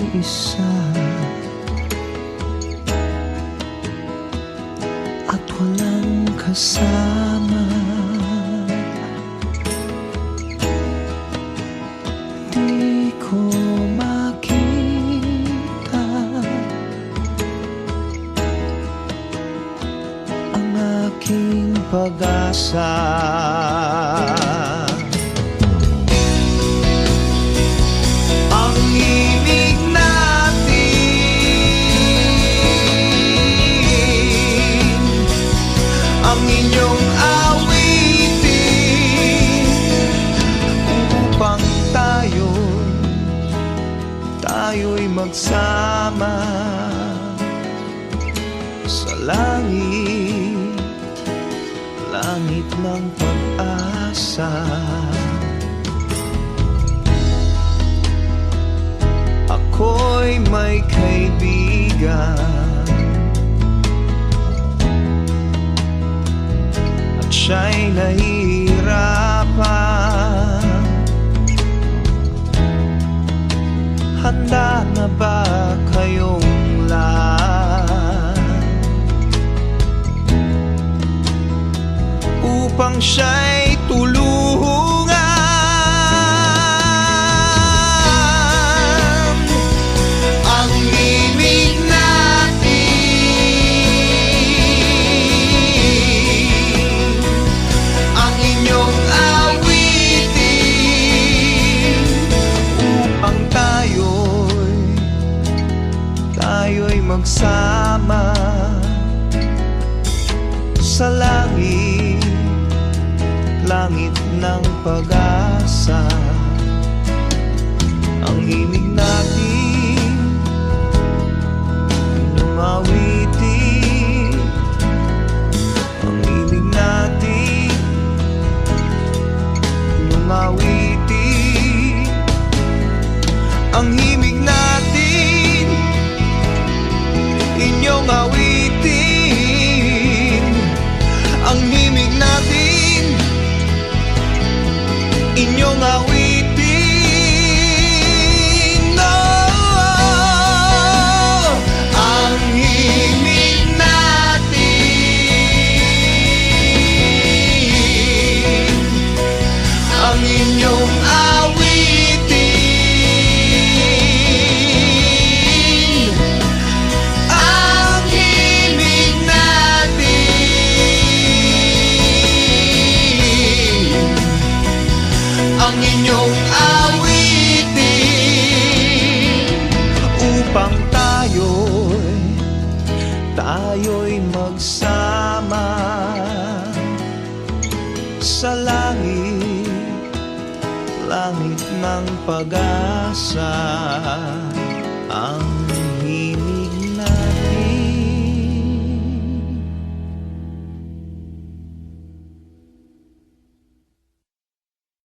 nag-iisa at walang kasama. Di ko makita ang aking pag-asa. Ang inyong awitin upang tayo'y magsama sa langit, langit ng pag-asa. Ako'y may kaibigan, siya'y nahihirapan. Handa na ba kayong lahat upang siya'y tulungan? Ang ibig magsama sa langit, langit ng pag-asa. Ang himig natin lumawitin, ang himig natin lumawitin, ang himig natin inyong awitin, ang himig natin inyong awitin. Oh, ang himig natin, ang inyong awitin. Ang inyong awitin upang tayo'y magsama sa langit, langit ng pag-asa. Ang himig